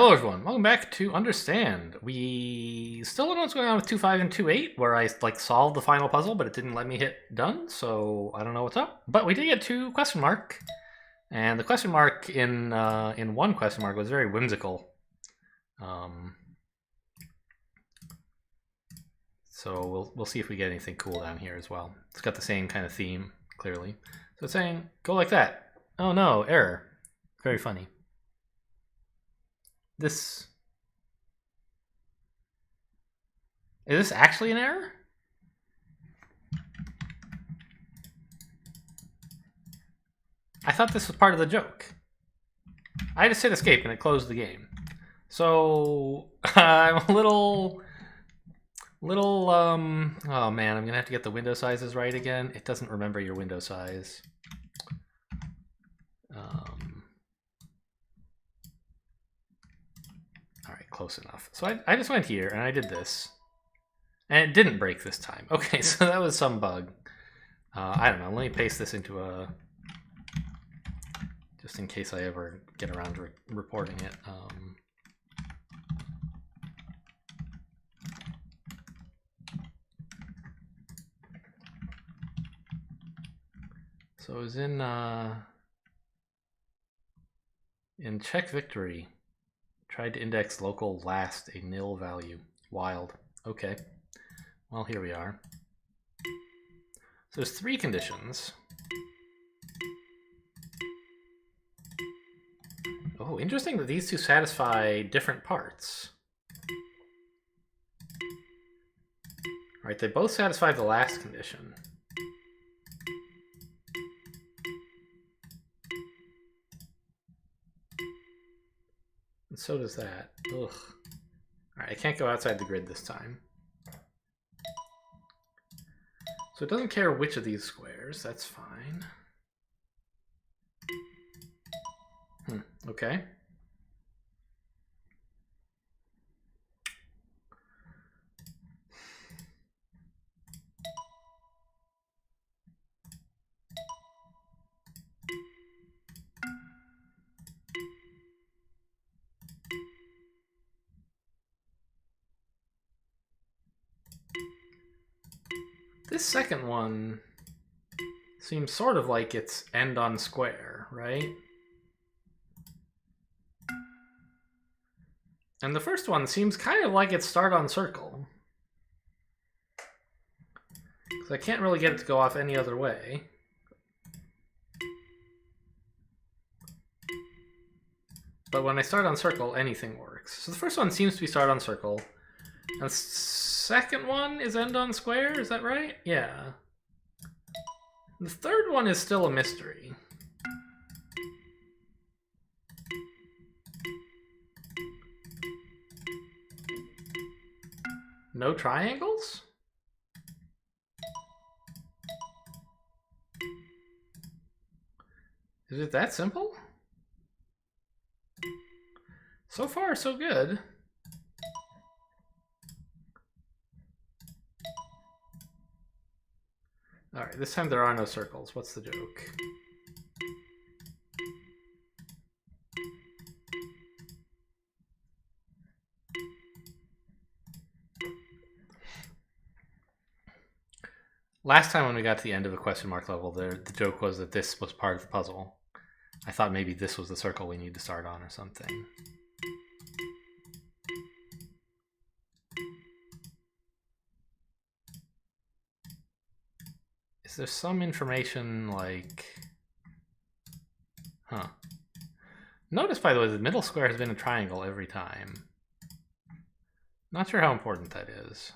Hello everyone, welcome back to Understand. We still don't know what's going on with 2.5 and 2.8, where I solved the final puzzle, but it didn't let me hit done, so I don't know what's up. But we did get to question mark, and the question mark in one question mark was very whimsical. So we'll see if we get anything cool down here as well. It's got the same kind of theme, clearly. So it's saying, go like that. Oh no, error. Very funny. Is this actually an error? I thought this was part of the joke. I just hit escape and it closed the game. So I'm a little, oh man, I'm gonna have to get the window sizes right again. It doesn't remember your window size. All right, close enough. So I just went here and I did this. And it didn't break this time. Okay, so that was some bug. I don't know, let me paste this into a... just in case I ever get around to reporting it. So it was in check victory. Tried to index local last, a nil value. Wild. Okay. Well, here we are. So there's 3 conditions. Oh, interesting that these two satisfy different parts. Right, they both satisfy the last condition. And so does that. Ugh. Alright, I can't go outside the grid this time. So it doesn't care which of these squares, that's fine. Okay. This second one seems sort of like it's end on square, right? And the first one seems kind of like it's start on circle. Because I can't really get it to go off any other way. But when I start on circle, anything works. So the first one seems to be start on circle. And the second one is end on square, is that right? Yeah. The third one is still a mystery. No triangles? Is it that simple? So far, so good. Alright, this time there are no circles. What's the joke? Last time when we got to the end of a question mark level, the joke was that this was part of the puzzle. I thought maybe this was the circle we need to start on or something. Is there some information like... Huh. Notice, by the way, the middle square has been a triangle every time. Not sure how important that is.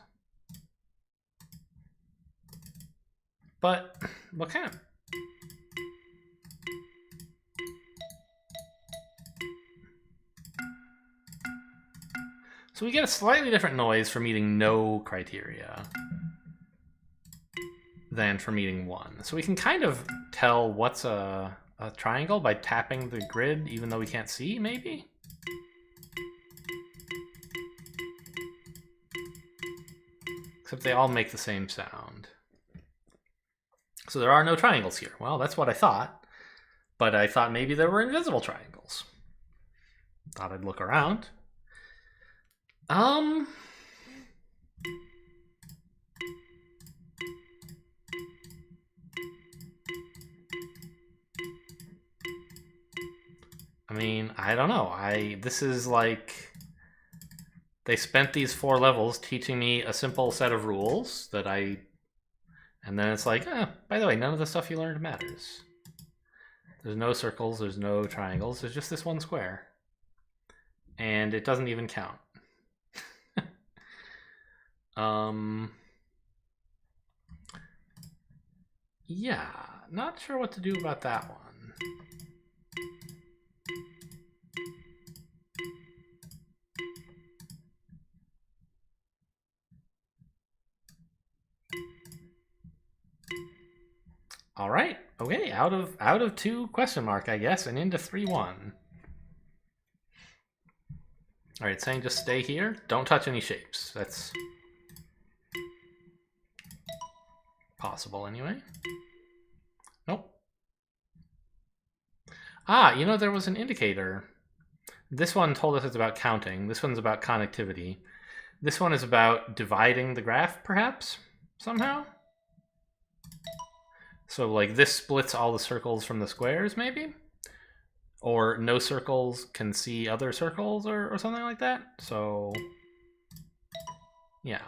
But what kind of... So we get a slightly different noise for meeting no criteria than for meeting 1. So we can kind of tell what's a triangle by tapping the grid, even though we can't see, maybe? Except they all make the same sound. So there are no triangles here. Well, that's what I thought. But I thought maybe there were invisible triangles. Thought I'd look around. I mean, I don't know. This is like they spent these 4 levels teaching me a simple set of rules that and then it's like, by the way, none of the stuff you learned matters. There's no circles, there's no triangles, there's just this one square. And it doesn't even count. Yeah, not sure what to do about that one. All right. Okay. Out of 2 question mark, I guess, and into 3-1. All right. Saying just stay here. Don't touch any shapes. That's possible anyway. Nope. Ah, you know, there was an indicator. This one told us it's about counting. This one's about connectivity. This one is about dividing the graph, perhaps, somehow. So like this splits all the circles from the squares, maybe? Or no circles can see other circles or something like that. So yeah.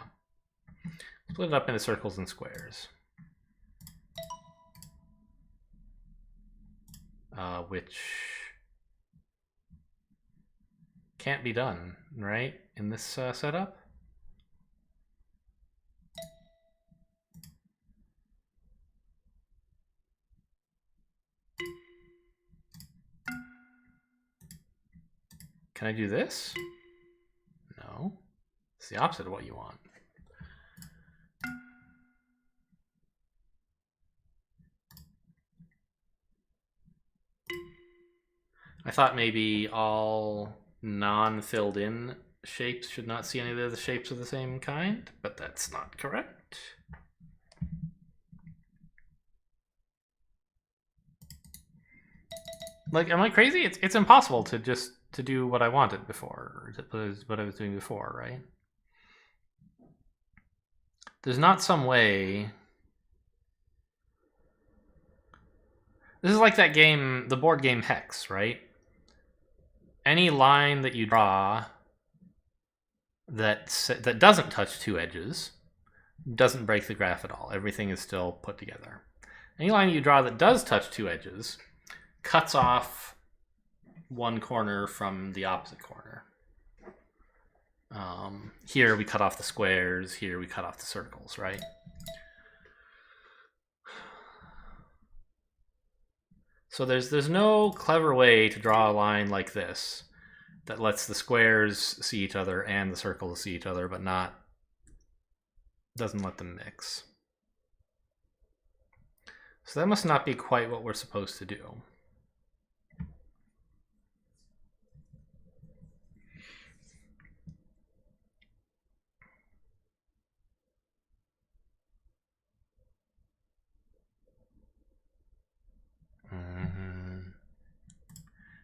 Split it up into circles and squares. Which can't be done, right? In this setup? Can I do this? No. It's the opposite of what you want. I thought maybe all non-filled in shapes should not see any of the shapes of the same kind, but that's not correct. Like, am I crazy? It's impossible to just to do what I wanted before, or what I was doing before, right? There's not some way. This is like that game, the board game Hex, right? Any line that you draw that doesn't touch 2 edges doesn't break the graph at all. Everything is still put together. Any line you draw that does touch 2 edges cuts off one corner from the opposite corner. Here we cut off the squares, here we cut off the circles, right? So there's no clever way to draw a line like this that lets the squares see each other and the circles see each other, but doesn't let them mix. So that must not be quite what we're supposed to do.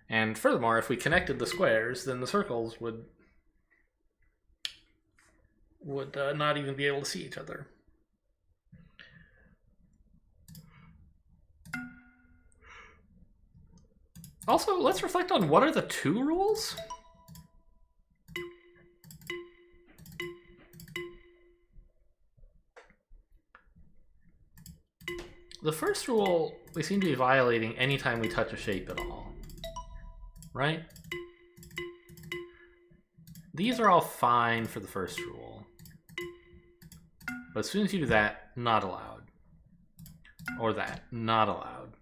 And furthermore, if we connected the squares, then the circles would not even be able to see each other. Also, let's reflect on what are the 2 rules? The first rule we seem to be violating anytime we touch a shape at all. Right? These are all fine for the first rule. But as soon as you do that, not allowed. Or that, not allowed.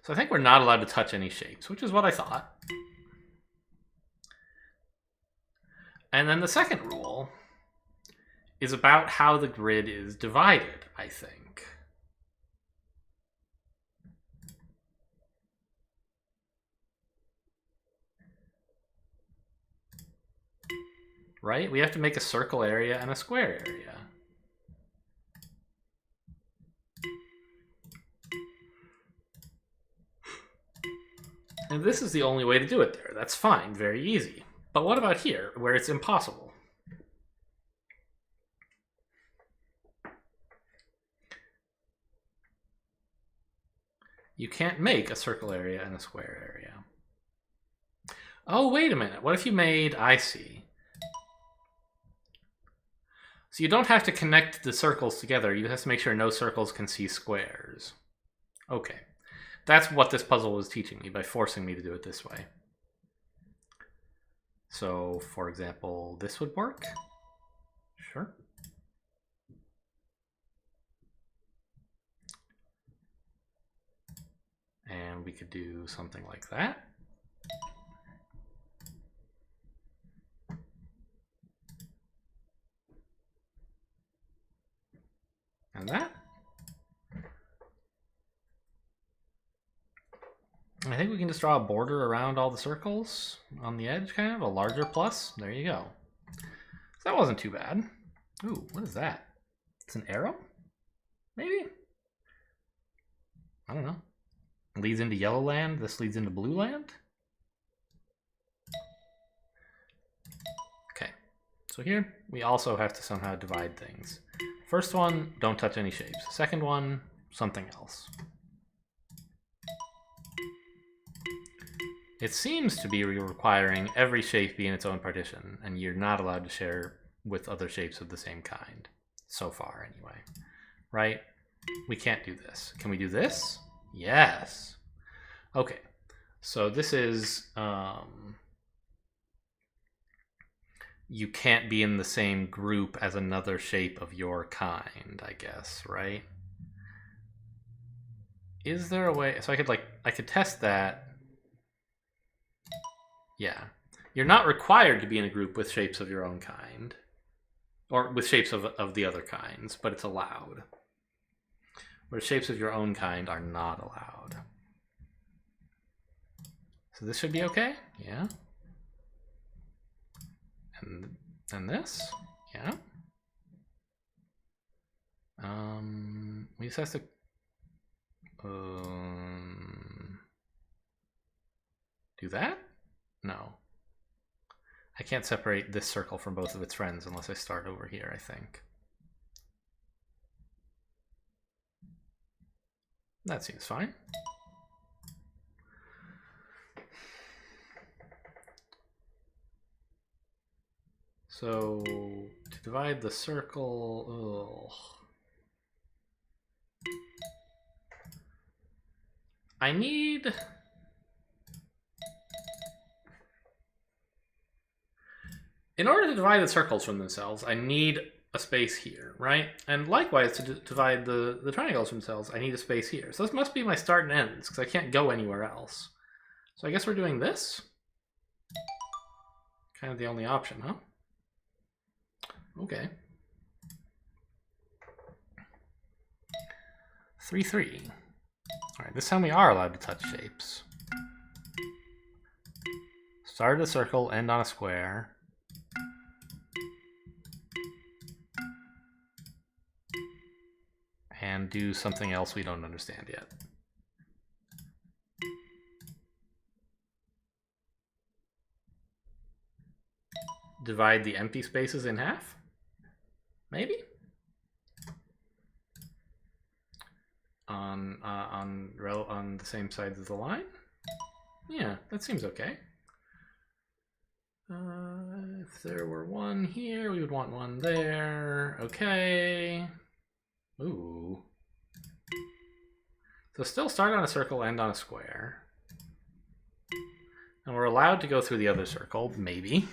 So I think we're not allowed to touch any shapes, which is what I thought. And then the second rule is about how the grid is divided, I think. Right? We have to make a circle area and a square area. And this is the only way to do it there. That's fine, very easy. But what about here, where it's impossible? You can't make a circle area and a square area. Oh, wait a minute. What if you made... I see. So you don't have to connect the circles together. You have to make sure no circles can see squares. Okay. That's what this puzzle was teaching me by forcing me to do it this way. So, for example, this would work. Sure. And we could do something like that. And that. I think we can just draw a border around all the circles on the edge, kind of, a larger plus. There you go. So that wasn't too bad. Ooh, what is that? It's an arrow? Maybe? I don't know. It leads into yellow land, this leads into blue land? Okay, so here we also have to somehow divide things. First one, don't touch any shapes. Second one, something else. It seems to be requiring every shape be in its own partition, and you're not allowed to share with other shapes of the same kind. So far, anyway. Right? We can't do this. Can we do this? Yes. Okay. So this is... you can't be in the same group as another shape of your kind, I guess, right? Is there a way... So I could test that... Yeah. You're not required to be in a group with shapes of your own kind. Or with shapes of the other kinds, but it's allowed. Where shapes of your own kind are not allowed. So this should be okay? Yeah. And this? Yeah. We just have to... do that? No. I can't separate this circle from both of its friends unless I start over here, I think. That seems fine. So, to divide the circle... Ugh. I need... In order to divide the circles from themselves, I need a space here, right? And likewise, to divide the triangles from themselves, I need a space here. So this must be my start and ends, because I can't go anywhere else. So I guess we're doing this. Kind of the only option, huh? Okay. 3, 3. All right, this time we are allowed to touch shapes. Start at a circle, end on a square. And do something else we don't understand yet. Divide the empty spaces in half? Maybe? On the same sides of the line? Yeah, that seems okay. If there were one here, we would want one there. Okay. Ooh. So still start on a circle, end on a square. And we're allowed to go through the other circle, maybe.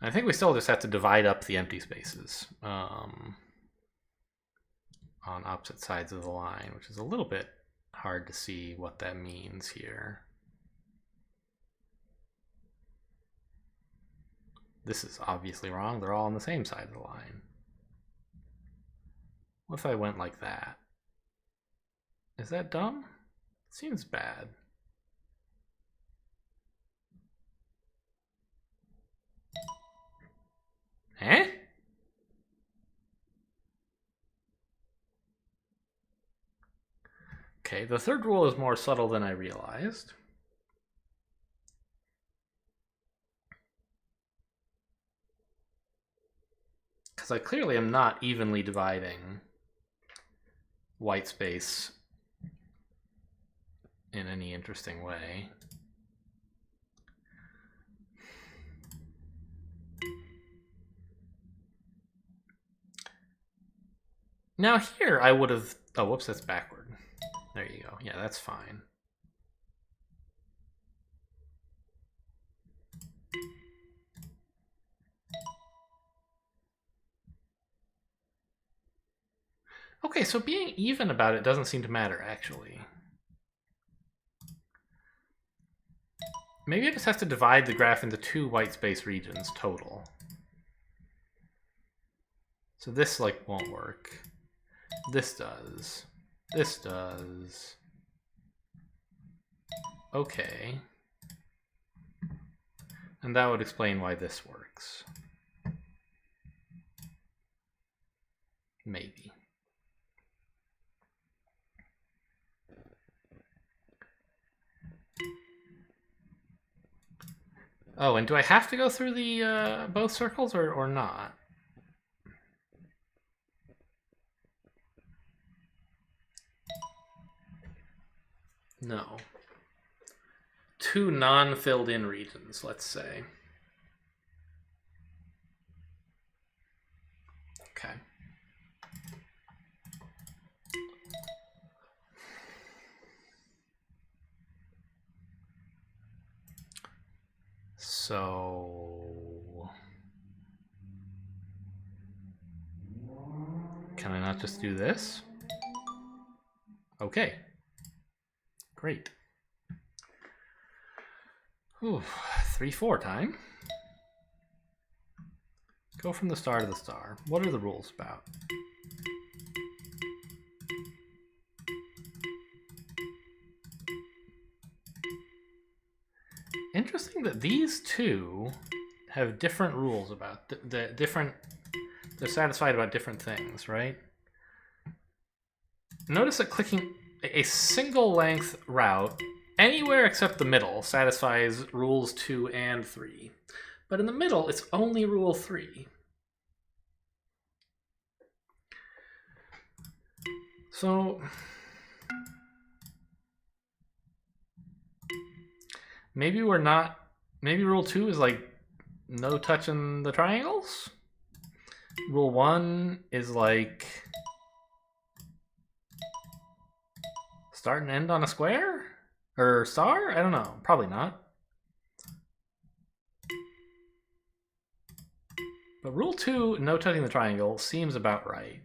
I think we still just have to divide up the empty spaces on opposite sides of the line, which is a little bit hard to see what that means here. This is obviously wrong. They're all on the same side of the line. What if I went like that? Is that dumb? Seems bad. Eh? Okay, the third rule is more subtle than I realized. because I clearly am not evenly dividing white space in any interesting way. Now here I would have, oh whoops, that's backward. There you go. Yeah, that's fine. Okay, so being even about it doesn't seem to matter, actually. Maybe I just have to divide the graph into 2 white space regions total. So this, like, won't work. This does. This does. Okay. And that would explain why this works. Maybe. Oh, and do I have to go through the both circles or not? No. 2 non-filled in regions, let's say. Okay. So can I not just do this? Okay. Great. Ooh, 3-4 time. Go from the star to the star. What are the rules about? Interesting that these two have different rules about the different. They're satisfied about different things, right? Notice that clicking a single length route anywhere except the middle satisfies rules 2 and 3. But in the middle, it's only rule 3. So maybe we're not, maybe rule 2 is like no touching the triangles? Rule 1 is like start and end on a square? Or star? I don't know. Probably not. But rule 2, no touching the triangle, seems about right.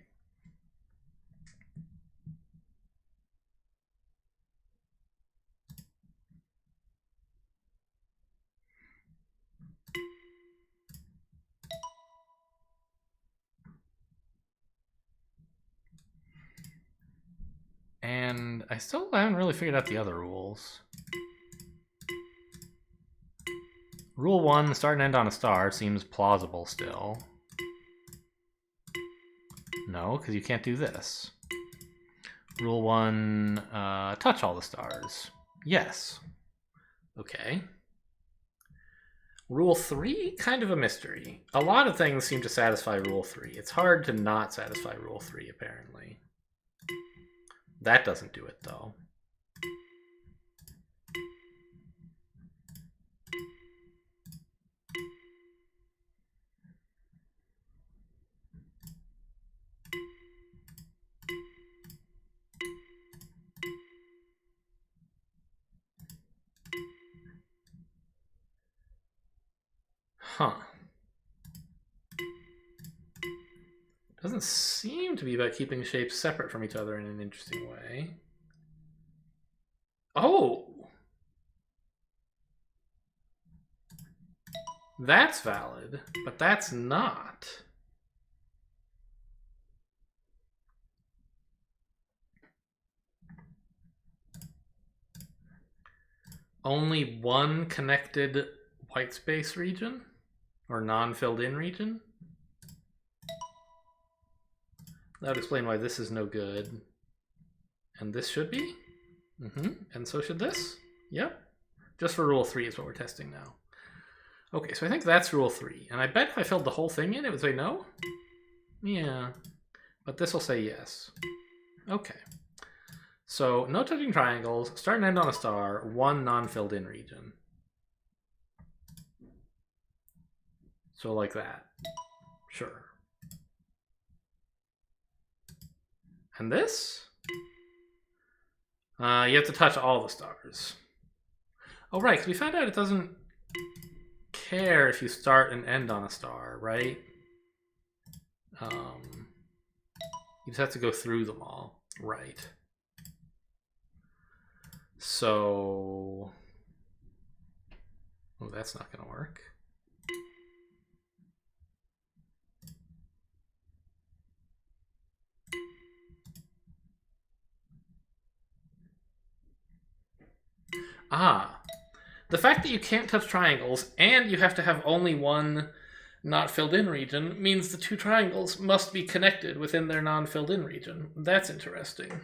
And I still haven't really figured out the other rules. Rule 1, start and end on a star, seems plausible still. No, because you can't do this. Rule 1, touch all the stars. Yes. Okay. Rule 3, kind of a mystery. A lot of things seem to satisfy Rule 3. It's hard to not satisfy Rule 3, apparently. That doesn't do it, though. Huh. Doesn't seem to be about keeping shapes separate from each other in an interesting way. Oh! That's valid, but that's not. Only one connected white space region? Or non-filled in region? That would explain why this is no good. And this should be? And so should this? Yep. Just for rule 3 is what we're testing now. Okay, so I think that's rule 3. And I bet if I filled the whole thing in, it would say no? Yeah, but this will say yes. Okay. So no touching triangles, start and end on a star, one non-filled in region. So like that. Sure. And this? You have to touch all the stars. Oh, right, because we found out it doesn't care if you start and end on a star, right? You just have to go through them all. Right. So... oh, that's not going to work. Ah. The fact that you can't touch triangles and you have to have only one not filled in region means the two triangles must be connected within their non-filled in region. That's interesting.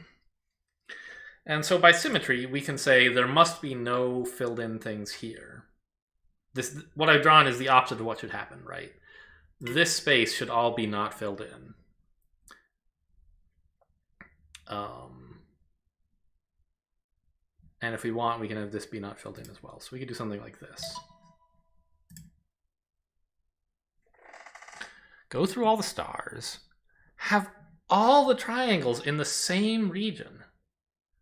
And so by symmetry, we can say there must be no filled in things here. This, what I've drawn is the opposite of what should happen, right? This space should all be not filled in. And if we want, we can have this be not filled in as well. So we could do something like this. Go through all the stars, have all the triangles in the same region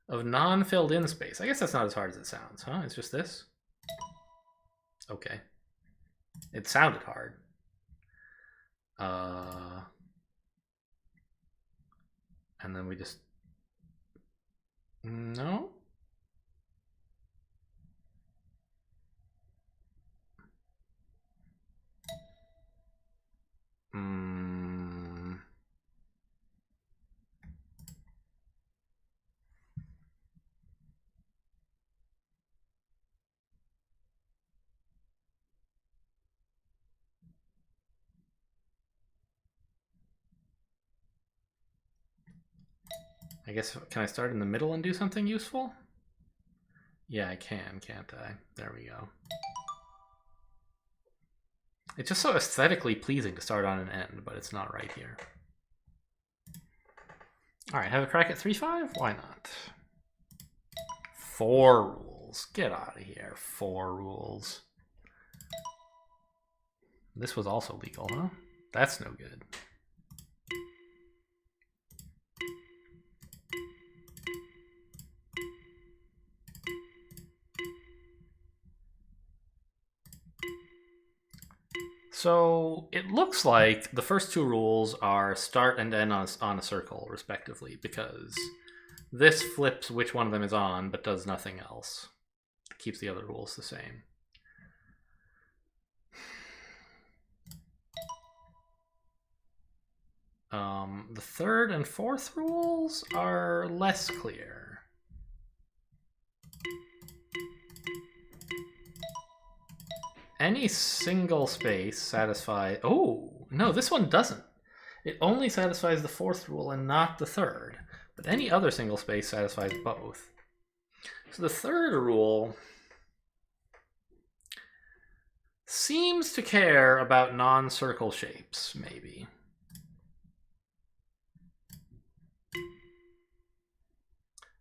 of non-filled in space. I guess that's not as hard as it sounds, huh? It's just this? Okay. It sounded hard. And then we just... no? I guess, can I start in the middle and do something useful? Yeah, I can, can't I? There we go. It's just so aesthetically pleasing to start on an end, but it's not right here. All right, have a crack at 3-5? Why not? 4 rules. Get out of here. 4 rules. This was also legal, huh? That's no good. So it looks like the first 2 rules are start and end on a circle, respectively, because this flips which one of them is on, but does nothing else. It keeps the other rules the same. The 3rd and 4th rules are less clear. Any single space satisfies... oh, no, this one doesn't. It only satisfies the 4th rule and not the 3rd. But any other single space satisfies both. So the 3rd rule seems to care about non-circle shapes, maybe.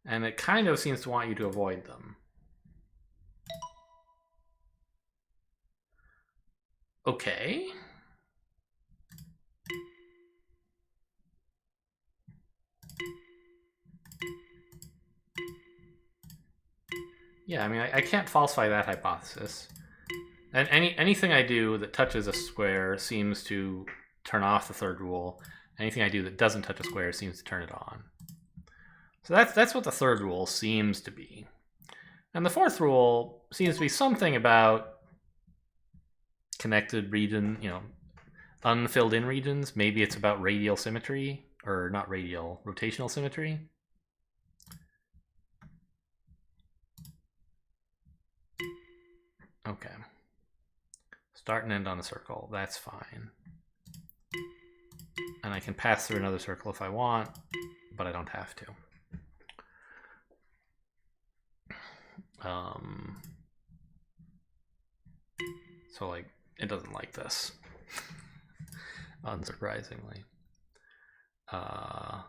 And it kind of seems to want you to avoid them. Okay. Yeah, I mean, I can't falsify that hypothesis. And anything I do that touches a square seems to turn off the 3rd rule. Anything I do that doesn't touch a square seems to turn it on. So that's what the 3rd rule seems to be. And the 4th rule seems to be something about connected region, you know, unfilled in regions. Maybe it's about radial symmetry, or not radial, rotational symmetry. Okay. Start and end on a circle, that's fine. And I can pass through another circle if I want, but I don't have to. So like, it doesn't like this, unsurprisingly. Oh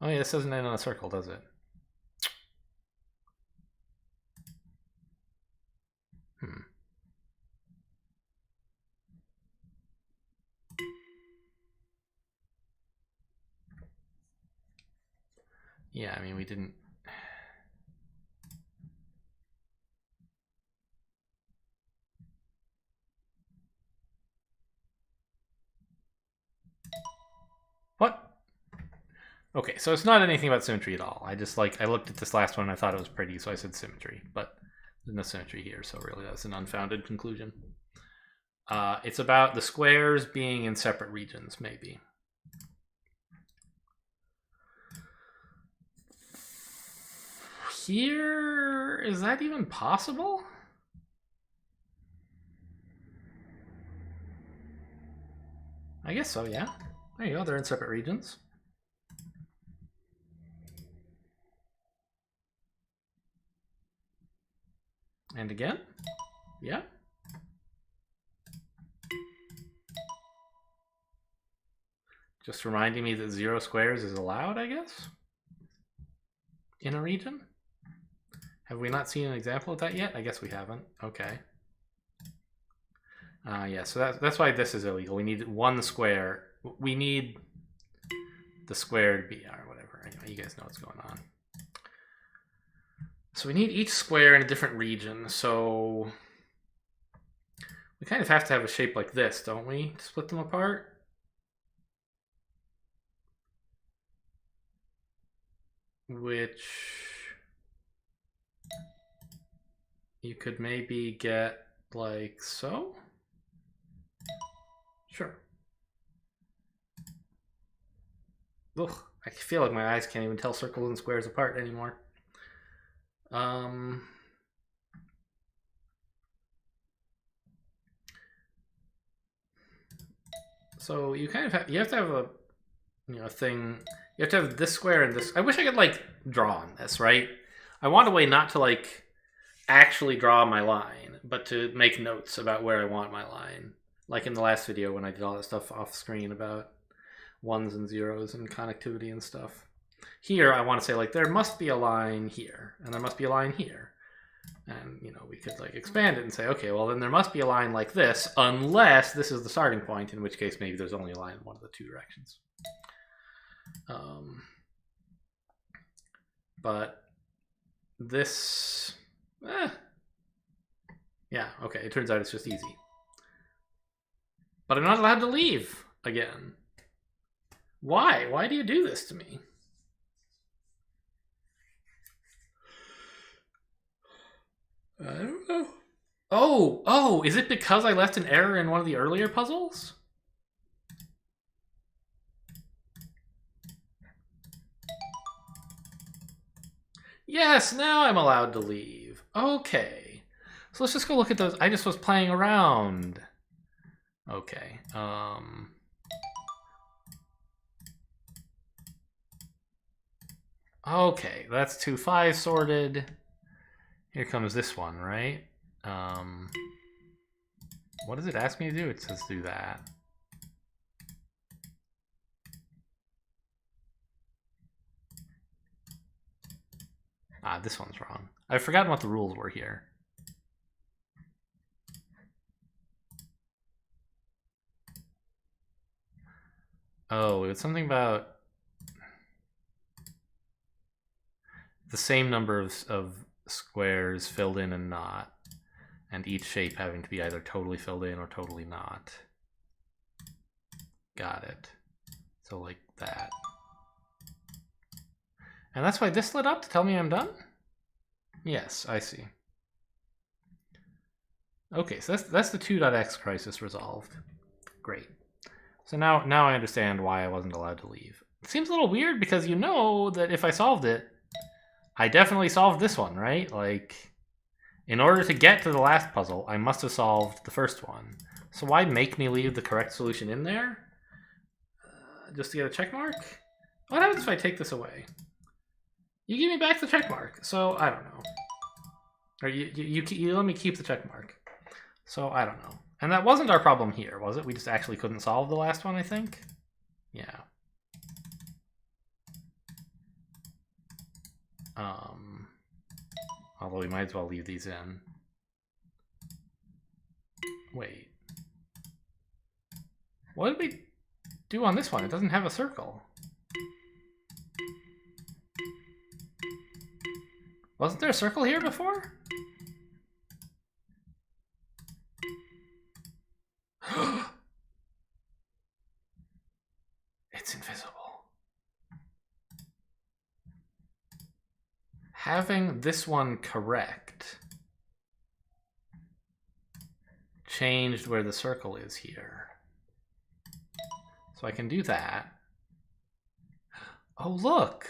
yeah, this doesn't end on a circle, does it? Yeah, I mean, we didn't... What? Okay, so it's not anything about symmetry at all. I just I looked at this last one and I thought it was pretty, so I said symmetry. But there's no symmetry here, so really that's an unfounded conclusion. It's about the squares being in separate regions, maybe. Here, is that even possible? I guess so, yeah. There you go, they're in separate regions. And again, yeah. Just reminding me that 0 squares is allowed, I guess, in a region. Have we not seen an example of that yet? I guess we haven't. Okay. Yeah, so that's why this is illegal. We need 1 square. We need the square to be, or whatever. Anyway, you guys know what's going on. So we need each square in a different region. So we kind of have to have a shape like this, don't we, to split them apart? Which you could maybe get like so. Sure. Ugh, I feel like my eyes can't even tell circles and squares apart anymore. So you kind of have, you have to have a, a thing. You have to have this square and this. I wish I could draw on this, right? I want a way not to actually draw my line, but to make notes about where I want my line. Like in the last video when I did all that stuff off screen about 1s and 0s and connectivity and stuff. Here I want to say there must be a line here, and there must be a line here. And, we could expand it and say, okay, well then there must be a line like this, unless this is the starting point, in which case maybe there's only a line in one of the 2 directions. But this, yeah, okay, it turns out it's just easy. But I'm not allowed to leave again. Why? Why do you do this to me? I don't know. Oh, is it because I left an error in one of the earlier puzzles? Yes, now I'm allowed to leave. Okay. So let's just go look at those. I just was playing around. Okay. Okay, that's 2 5 sorted. Here comes this one, right? What does it ask me to do? It says do that. This one's wrong. I've forgotten what the rules were here. Oh, it's something about the same number of squares filled in and not, and each shape having to be either totally filled in or totally not. Got it. So like that. And that's why this lit up to tell me I'm done? Yes, I see. Okay, so that's the 2.x crisis resolved. Great. So now I understand why I wasn't allowed to leave. It seems a little weird because you know that if I solved it, I definitely solved this one, right? In order to get to the last puzzle, I must have solved the first one. So why make me leave the correct solution in there? Just to get a check mark? What happens if I take this away? You give me back the check mark, so I don't know. Or you let me keep the check mark. So I don't know. And that wasn't our problem here, was it? We just actually couldn't solve the last one, I think? Yeah. Although we might as well leave these in. Wait. What did we do on this one? It doesn't have a circle. Wasn't there a circle here before? It's invisible. Having this one correct changed where the circle is here. So I can do that. Oh, look!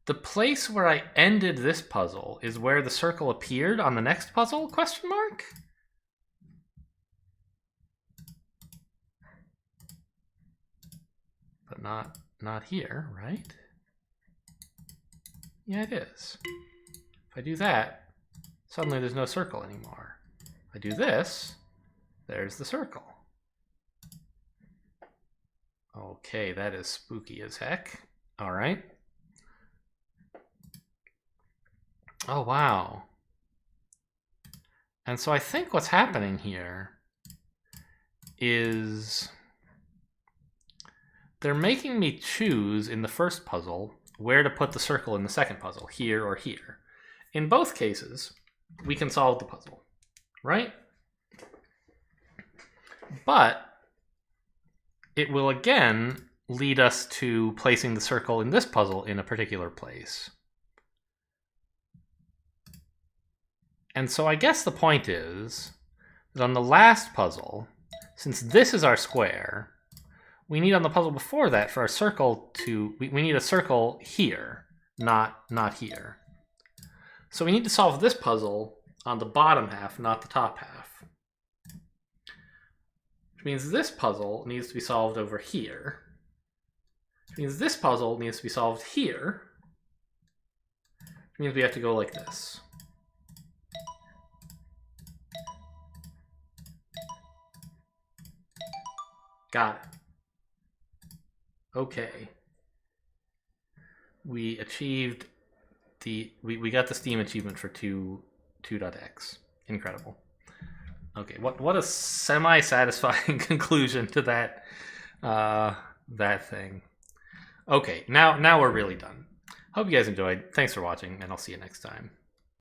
The place where I ended this puzzle is where the circle appeared on the next puzzle, question mark? But not here, right? Yeah, it is. If I do that, suddenly there's no circle anymore. If I do this, there's the circle. Okay, that is spooky as heck. All right. Oh, wow. And so I think what's happening here is they're making me choose in the first puzzle where to put the circle in the second puzzle, here or here. In both cases, we can solve the puzzle, right? But it will again lead us to placing the circle in this puzzle in a particular place. And so I guess the point is that on the last puzzle, since this is our square, we need on the puzzle before that for our circle to, we need a circle here, not here. So we need to solve this puzzle on the bottom half, not the top half. Which means this puzzle needs to be solved over here. Which means this puzzle needs to be solved here. Which means we have to go like this. Got it. Okay. We achieved the... We got the Steam achievement for 2.x. Incredible. Okay, what a semi-satisfying conclusion to that that thing. Okay, now we're really done. Hope you guys enjoyed. Thanks for watching, and I'll see you next time.